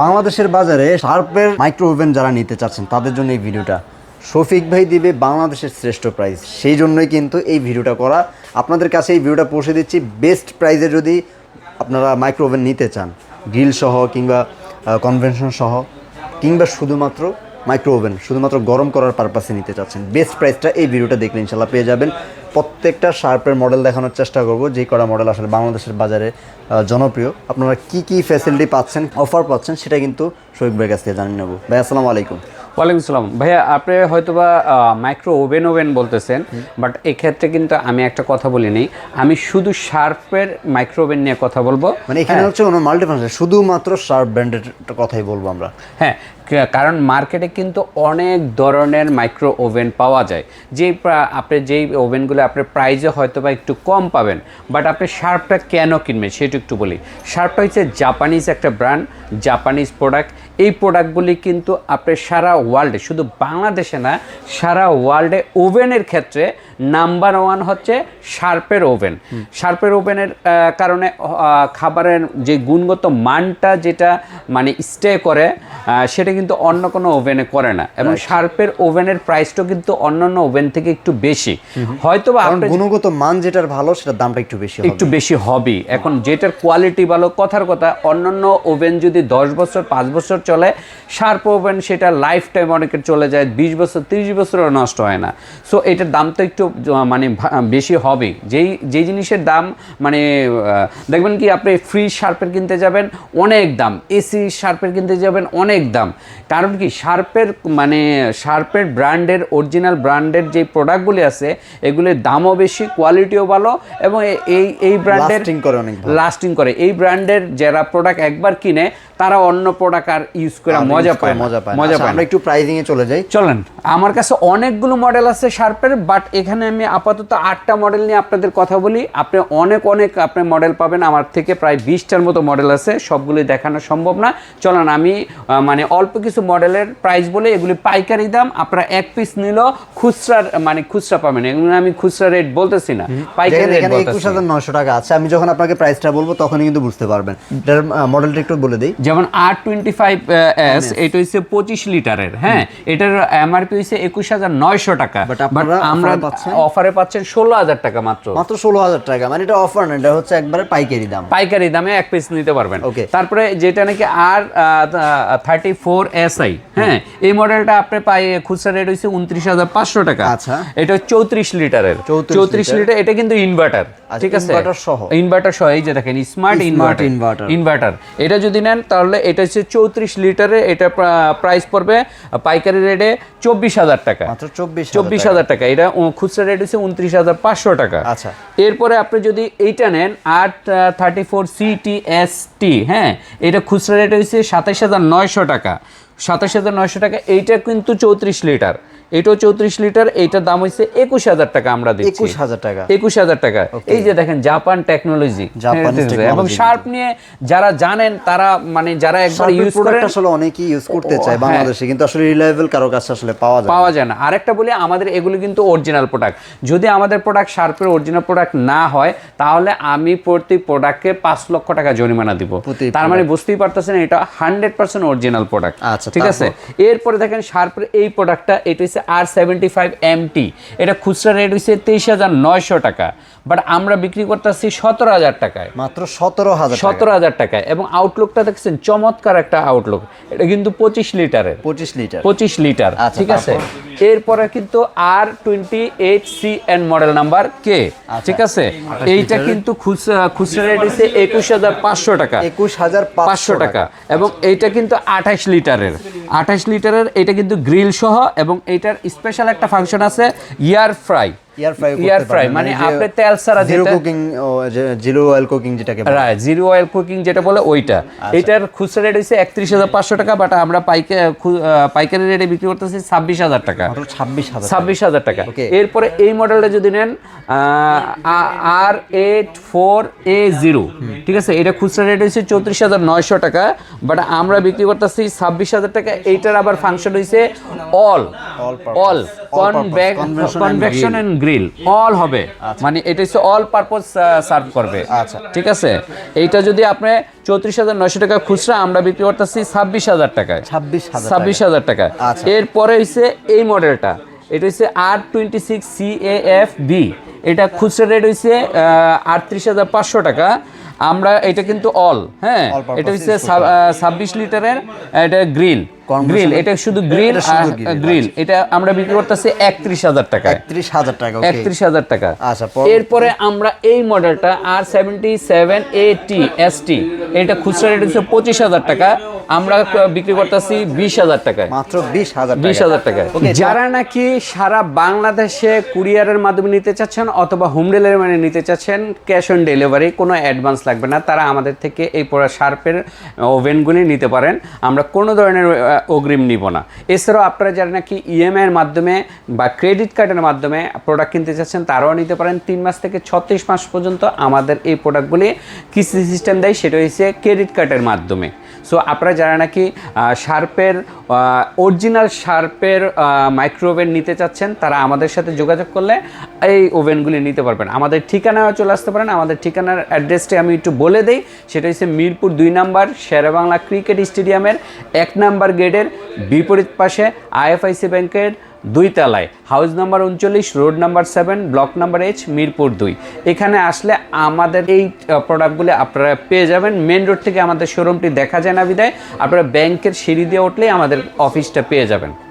বাংলাদেশের বাজারে শার্পের micro oven যারা নিতে চাচ্ছেন তাদের জন্য এই ভিডিওটা। শফিক ভাই দিবে বাংলাদেশের শ্রেষ্ঠ প্রাইস, সেই জন্যই কিন্তু এই ভিডিওটা করা। আপনাদের কাছে এই ভিডিওটা পৌঁছে দিচ্ছি বেস্ট প্রাইসে। যদি আপনারা মাইক্রো ওভেন নিতে চান, গ্রিল সহ কিংবা কনভেনশন সহ কিংবা শুধুমাত্র মাইক্রো ওভেন শুধুমাত্র গরম করার পারপাসে নিতে চাচ্ছেন, বেস্ট প্রাইসটা এই ভিডিওটা দেখলে ইনশাল্লাহ পেয়ে যাবেন। প্রত্যেকটা শার্পের মডেল দেখানোর চেষ্টা করব, যেই করা মডেল আসলে বাংলাদেশের বাজারে জনপ্রিয়। আপনারা কি ফ্যাসিলিটি পাচ্ছেন, অফার পাচ্ছেন, সেটা কিন্তু শফিক ভাইয়ের কাছ থেকে জানিয়ে নেব। ভাই আসসালামু আলাইকুম। ওয়ালাইকুম আসসালাম। ভাইয়া, আপনি হয়তোবা মাইক্রো ওভেন বলতেছেন, বাট এক্ষেত্রে কিন্তু আমি একটা কথা বলিনি, আমি শুধু শার্পের মাইক্রো ওভেন নিয়ে কথা বলবো। মানে এখানে হচ্ছে কোনো মাল্টিফাংশন, শুধুমাত্র শার্প ব্র্যান্ডের কথাই বলবো আমরা। হ্যাঁ, কারণ মার্কেটে কিন্তু অনেক ধরনের মাইক্রো ওভেন পাওয়া যায়, আপনি যেই ওভেনগুলো আপনার প্রাইসে হয়তো বা একটু কম পাবেন, বাট আপনি শার্পটা কেন কিনবেন সেটা একটু বলি। শার্পটা হচ্ছে জাপানিজ একটা ব্র্যান্ড, জাপানিজ প্রোডাক্ট। এই প্রোডাক্টগুলি কিন্তু আপনি সারা ওয়ার্ল্ডে, শুধু বাংলাদেশে না, সারা ওয়ার্ল্ডে ওভেনের ক্ষেত্রে নাম্বার ওয়ান হচ্ছে শার্পের ওভেন। শার্পের ওভেনের কারণে খাবারের যে গুণগত মানটা যেটা মানে স্টে করে, সেটা কিন্তু অন্য কোনো ওভেনে করে না। এবং শার্পের ওভেনের প্রাইসটাও কিন্তু অন্যান্য ওভেন থেকে একটু বেশি। হয়তো বা গুণগত মান যেটার ভালো সেটার দামটা একটু বেশি হবে। এখন যেটার কোয়ালিটি ভালো, কথার কথা, অন্যান্য ওভেন যদি 10 বছর 5 বছর চলে, শার্প ওভেন সেটা লাইফ টাইম অনেকের চলে যায়, 20 বছর 30 বছরও নষ্ট হয় না। সো এটার দাম তো একটু মানে বেশি হবে। যেই জিনিসের দাম মানে দেখবেন কি, আপনি ফ্রিজ শার্পের কিনতে যাবেন অনেক দাম, এসি শার্পের কিনতে যাবেন অনেক দাম। কারণ কি, শার্পের ব্র্যান্ডের, অরিজিনাল ব্র্যান্ডের যে প্রোডাক্টগুলি আছে, এগুলির দামও বেশি, কোয়ালিটিও ভালো, এবং এই ব্র্যান্ডের লাস্টিং করে। এই ব্র্যান্ডের যারা প্রোডাক্ট একবার কিনে, তারা অন্য প্রোডাক্ট আর ইউজ করে মজা পায়। আমরা একটু প্রাইসিং এ চলে যাই, চলেন। আমার কাছে অনেকগুলো মডেল আছে শার্পের, বাট এখানে আমি আপাতত 8টা মডেল নিয়ে আপনাদের কথা বলি। আপনি অনেক আপনি মডেল পাবেন আমার থেকে, প্রায় 20টার মতো মডেল আছে, সবগুলি দেখানো সম্ভব না। চলেন আমি মানে অল্প কিছু মডেলের প্রাইস বলে, এগুলি পাইকারি দাম। আপনারা এক পিস নিলেও খুচরা পাবেন। এগুলো আমি খুচরা রেট বলতেছি না, পাইকারি রেট বলতেছি। 21,900 টাকা আছে। আমি যখন আপনাকে প্রাইসটা বলবো তখনই কিন্তু বুঝতে পারবেন। এটার মডেলটা একটু বলে দেই। যেমন R25S, এটা হচ্ছে 25 লিটারের। হ্যাঁ, এটার এমআরপি হচ্ছে 21,900 টাকা, বাট আমরা অফারে পাচ্ছেন 16,000 টাকা মাত্র 16,000 টাকা। মানে এটা অফার না, এটা হচ্ছে একবারে পাইকারি দাম, পাইকারি দামে এক পিস নিতে পারবেন। তারপরে যেটা নাকি R34SI, হ্যাঁ, এই মডেলটা আপনি পাই খুচরা রেট হচ্ছে 29,500 টাকা। আচ্ছা, এটা 34 লিটারের, 34 লিটার। এটা কিন্তু ইনভার্টার, ঠিক আছে, ইনভার্টার সহ। এই যে দেখেন, স্মার্ট ইনভার্টার। এটা যদি নেন তাহলে এটা হচ্ছে 34 লিটারে, এটা প্রাইস পড়বে পাইকারি রেটে 24,000 টাকা, মাত্র 24,000 টাকা। এটা খুচরা রেট হচ্ছে 29,500 টাকা। আচ্ছা, এরপরে আপনি যদি এইটা নেন R34CTST, হ্যাঁ, এটা খুচরা রেট হচ্ছে 27,900 টাকা, 27,900 টাকা। এইটা কিন্তু 34 লিটার, এটাও 34 লিটার। এইটার দাম হচ্ছে 21,000 টাকা আমরা দিচ্ছি। 21,000 টাকা। এই যে দেখেন, জাপান টেকনোলজি। এবং শার্প নিয়ে যারা জানেন, তারা মানে যারা একবার ইউজ করে, আসলে অনেকেই ইউজ করতে চায় বাংলাদেশে, কিন্তু আসলে রিলায়েবল কারো কাছে আসলে পাওয়া যায় না। আরেকটা বলি, আমাদের এগুলো কিন্তু অরিজিনাল প্রোডাক্ট। যদি আমাদের প্রোডাক্ট শার্পের অরিজিনাল প্রোডাক্ট না হয়, তাহলে আমি প্রতি প্রোডাক্টকে 5 লক্ষ টাকা জরিমানা দিব। তার মানে বুঝতেই পারতেছেন, এটা 100% অরিজিনাল প্রোডাক্ট। ঠিক আছে। এরপরে দেখেন শার্পের এই প্রোডাক্টটা, এটা হচ্ছে R75MT। এটা খুচরা রেট হচ্ছে 23,900 টাকা, বাট আমরা বিক্রি করতেছি 17,000 টাকায়, মাত্র 17,000 টাকায়। এবং আউটলুকটা দেখছেন, চমৎকার একটা আউটলুক। এটা কিন্তু 25 লিটারের, 25 লিটার। ঠিক আছে। এরপরে কিন্তু R28CN মডেল নাম্বার K, ঠিক আছে। এইটা কিন্তু খুচরা রেট হচ্ছে 21,500 টাকা, 21,500 টাকা। এবং এইটা কিন্তু 28 লিটারের, এটা কিন্তু গ্রিল সহ। এবং এইটার স্পেশাল একটা ফাংশন আছে, এয়ার ফ্রাই, মানে আপনি তেল ছাড়া জিরো অয়েল কুকিং যেটাকে বলে, জিরো অয়েল কুকিং যেটা বলে ওইটা। এটার খুচরা রেট হচ্ছে 31,500 টাকা, বাট আমরা পাইকারি রেটে বিক্রি করতেছি 26,000 টাকা, 26,000 টাকা। এরপরে এই মডেলটা যদি নেন R84A0, ঠিক আছে, এটা খুচরা রেট হচ্ছে 34,900 টাকা, বাট আমরা বিক্রি করতেছি 26,000 টাকা। এইটার আবার ফাংশন হচ্ছে all convection and grill, all হবে। মানে এটা হচ্ছে অল পারপোজ সার্ভ করবে। আচ্ছা, ঠিক আছে। এইটা যদি আপনি 34,900 টাকা খুচরা, আমরা বিক্রি করতেছি 26,000 টাকায়। 26,000 টাকা। আচ্ছা। এরপরে হচ্ছে এই মডেলটা, এটা হচ্ছে R26CAFB, এটা খুচরা রেট হচ্ছে 38,500 টাকা। আমরা এটা কিন্তু হ্যাঁ, All purpose এটা হচ্ছে use করতে 26 লিটারের, এটা গ্রিল, এটা শুধু গ্রিল এটা শুধু grill, গ্রিল, এটা আমরা বিক্রি করতেছি 31,000 টাকায়। 31,000 টাকা। 31,000 টাকা। আচ্ছা, এরপরে আমরা এই মডেলটা R77AT ST, এটা খুচরা রেট হচ্ছে 25,000 টাকা, আমরা বিক্রি করতেছি 20,000 টাকায়। মাত্র 20,000 টাকা। 20,000 টাকায়। যারা নাকি সারা বাংলাদেশে কুরিয়ারের মাধ্যমে নিতে চাচ্ছেন অথবা হোম ডেলিভারি নিতে চাচ্ছেন, ক্যাশ অন ডেলিভারি, কোনো অ্যাডভান্স লাগবে না, তারা আমাদের থেকে এই শার্পের ওভেনগুলি নিতে পারেন। আমরা কোনো ধরনের অগ্রিম নিব না। এছাড়াও আপনারা যারা নাকি ইএমআই এর মাধ্যমে বা ক্রেডিট কার্ডের মাধ্যমে প্রোডাক্ট কিনতে চাচ্ছেন, তারাও নিতে পারেন। 3 মাস থেকে 36 মাস পর্যন্ত আমাদের এই প্রোডাক্টগুলি কিস্তি সিস্টেম দেয়, সেটা হচ্ছে ক্রেডিট কার্ডের মাধ্যমে। সো আপনারা যারা নাকি শার্পের অরিজিনাল শার্পের মাইক্রোওভেন নিতে চাচ্ছেন, তারা আমাদের সাথে যোগাযোগ করলে এই ওভেনগুলি নিতে পারবেন। আমাদের ঠিকানায় চলে আসতে পারেন। আমাদের ঠিকানার অ্যাড্রেসটি আমি একটু বলে দিই, সেটা হচ্ছে মিরপুর 2 নম্বর শেরেবাংলা ক্রিকেট স্টেডিয়ামের 1 নম্বর গেটের বিপরীত পাশে আইএফআইসি ব্যাংকের 2 তলায়, house number 39, road number 7, block number H, Mirpur 2। এখানে আসলে আমাদের এই প্রোডাক্টগুলি আপনারা পেয়ে যাবেন। মেন রোড থেকে আমাদের শোরুমটি দেখা যায় না বিধায় আপনারা ব্যাংকের সিঁড়ি দিয়ে উঠলেই আমাদের অফিসটা পেয়ে যাবেন।